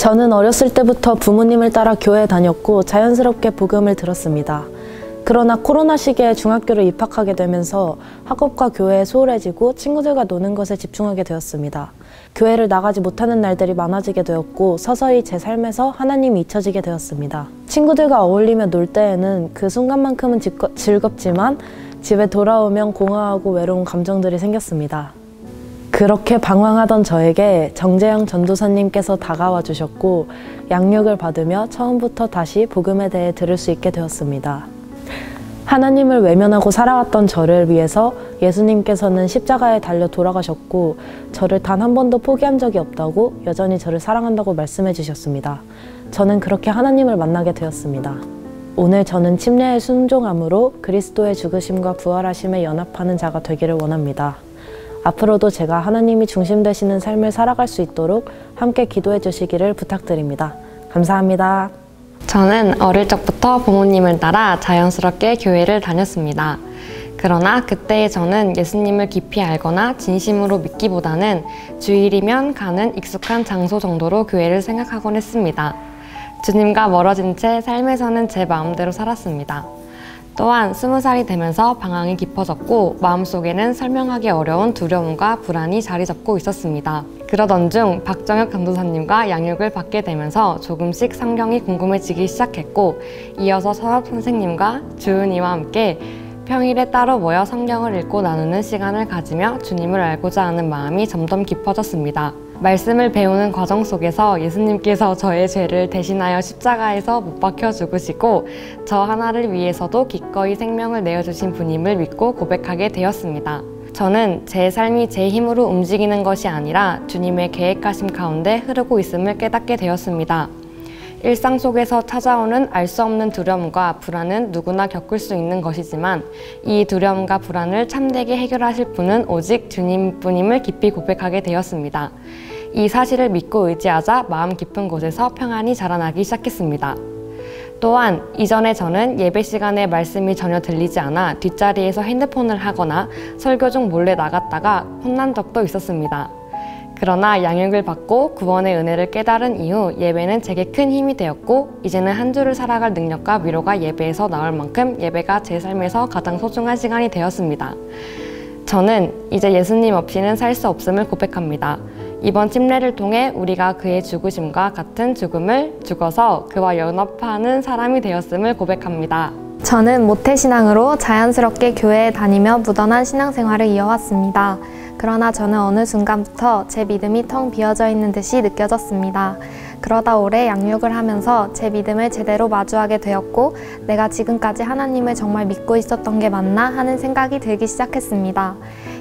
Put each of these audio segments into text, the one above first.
저는 어렸을 때부터 부모님을 따라 교회에 다녔고 자연스럽게 복음을 들었습니다. 그러나 코로나 시기에 중학교를 입학하게 되면서 학업과 교회에 소홀해지고 친구들과 노는 것에 집중하게 되었습니다. 교회를 나가지 못하는 날들이 많아지게 되었고 서서히 제 삶에서 하나님이 잊혀지게 되었습니다. 친구들과 어울리며 놀 때에는 그 순간만큼은 즐겁지만 집에 돌아오면 공허하고 외로운 감정들이 생겼습니다. 그렇게 방황하던 저에게 정재영 전도사님께서 다가와 주셨고 양육을 받으며 처음부터 다시 복음에 대해 들을 수 있게 되었습니다. 하나님을 외면하고 살아왔던 저를 위해서 예수님께서는 십자가에 달려 돌아가셨고 저를 단 한 번도 포기한 적이 없다고 여전히 저를 사랑한다고 말씀해 주셨습니다. 저는 그렇게 하나님을 만나게 되었습니다. 오늘 저는 침례에 순종함으로 그리스도의 죽으심과 부활하심에 연합하는 자가 되기를 원합니다. 앞으로도 제가 하나님이 중심 되시는 삶을 살아갈 수 있도록 함께 기도해 주시기를 부탁드립니다. 감사합니다. 저는 어릴 적부터 부모님을 따라 자연스럽게 교회를 다녔습니다. 그러나 그때의 저는 예수님을 깊이 알거나 진심으로 믿기보다는 주일이면 가는 익숙한 장소 정도로 교회를 생각하곤 했습니다. 주님과 멀어진 채 삶에서는 제 마음대로 살았습니다. 또한 20살이 되면서 방황이 깊어졌고 마음속에는 설명하기 어려운 두려움과 불안이 자리 잡고 있었습니다. 그러던 중 박정혁 전도사님과 양육을 받게 되면서 조금씩 성경이 궁금해지기 시작했고 이어서 선업 선생님과 주은이와 함께 평일에 따로 모여 성경을 읽고 나누는 시간을 가지며 주님을 알고자 하는 마음이 점점 깊어졌습니다. 말씀을 배우는 과정 속에서 예수님께서 저의 죄를 대신하여 십자가에서 못 박혀 죽으시고 저 하나를 위해서도 기꺼이 생명을 내어주신 분임을 믿고 고백하게 되었습니다. 저는 제 삶이 제 힘으로 움직이는 것이 아니라 주님의 계획하심 가운데 흐르고 있음을 깨닫게 되었습니다. 일상 속에서 찾아오는 알 수 없는 두려움과 불안은 누구나 겪을 수 있는 것이지만 이 두려움과 불안을 참되게 해결하실 분은 오직 주님뿐임을 깊이 고백하게 되었습니다. 이 사실을 믿고 의지하자 마음 깊은 곳에서 평안이 자라나기 시작했습니다. 또한 이전에 저는 예배 시간에 말씀이 전혀 들리지 않아 뒷자리에서 핸드폰을 하거나 설교 중 몰래 나갔다가 혼난 적도 있었습니다. 그러나 양육을 받고 구원의 은혜를 깨달은 이후 예배는 제게 큰 힘이 되었고 이제는 한 주를 살아갈 능력과 위로가 예배에서 나올 만큼 예배가 제 삶에서 가장 소중한 시간이 되었습니다. 저는 이제 예수님 없이는 살 수 없음을 고백합니다. 이번 침례를 통해 우리가 그의 죽으심과 같은 죽음을 죽어서 그와 연합하는 사람이 되었음을 고백합니다. 저는 모태신앙으로 자연스럽게 교회에 다니며 무던한 신앙생활을 이어왔습니다. 그러나 저는 어느 순간부터 제 믿음이 텅 비어져 있는 듯이 느껴졌습니다. 그러다 오래 양육을 하면서 제 믿음을 제대로 마주하게 되었고 내가 지금까지 하나님을 정말 믿고 있었던 게 맞나 하는 생각이 들기 시작했습니다.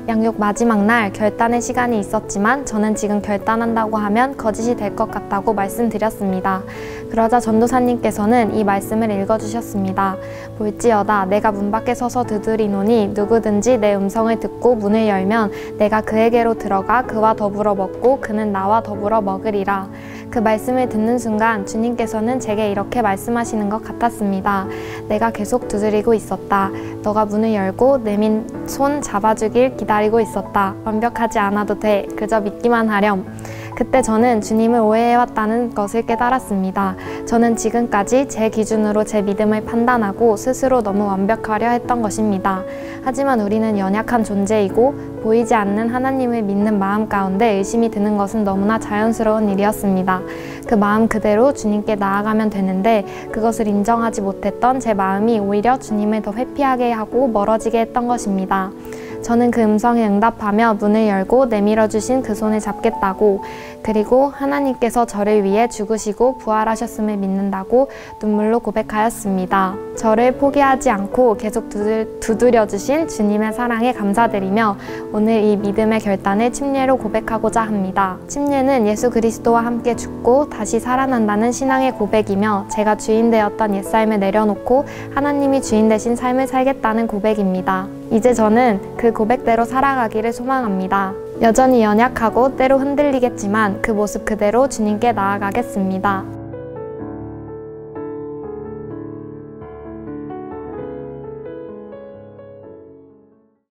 양육 마지막 날 결단의 시간이 있었지만 저는 지금 결단한다고 하면 거짓이 될 것 같다고 말씀드렸습니다. 그러자 전도사님께서는 이 말씀을 읽어주셨습니다. 볼지어다 내가 문 밖에 서서 두드리노니 누구든지 내 음성을 듣고 문을 열면 내가 그에게로 들어가 그와 더불어 먹고 그는 나와 더불어 먹으리라. 그 말씀을 듣는 순간 주님께서는 제게 이렇게 말씀하시는 것 같았습니다. 내가 계속 두드리고 있었다. 너가 문을 열고 내민 손 잡아주길 기다리고 있었다. 완벽하지 않아도 돼. 그저 믿기만 하렴. 그때 저는 주님을 오해해왔다는 것을 깨달았습니다. 저는 지금까지 제 기준으로 제 믿음을 판단하고 스스로 너무 완벽하려 했던 것입니다. 하지만 우리는 연약한 존재이고 보이지 않는 하나님을 믿는 마음 가운데 의심이 드는 것은 너무나 자연스러운 일이었습니다. 그 마음 그대로 주님께 나아가면 되는데 그것을 인정하지 못했던 제 마음이 오히려 주님을 더 회피하게 하고 멀어지게 했던 것입니다. 저는 그 음성에 응답하며 문을 열고 내밀어 주신 그 손을 잡겠다고 그리고 하나님께서 저를 위해 죽으시고 부활하셨음을 믿는다고 눈물로 고백하였습니다. 저를 포기하지 않고 계속 두드려 주신 주님의 사랑에 감사드리며 오늘 이 믿음의 결단을 침례로 고백하고자 합니다. 침례는 예수 그리스도와 함께 죽고 다시 살아난다는 신앙의 고백이며 제가 주인 되었던 옛삶을 내려놓고 하나님이 주인 되신 삶을 살겠다는 고백입니다. 이제 저는 그 고백대로 살아가기를 소망합니다. 여전히 연약하고 때로 흔들리겠지만 그 모습 그대로 주님께 나아가겠습니다.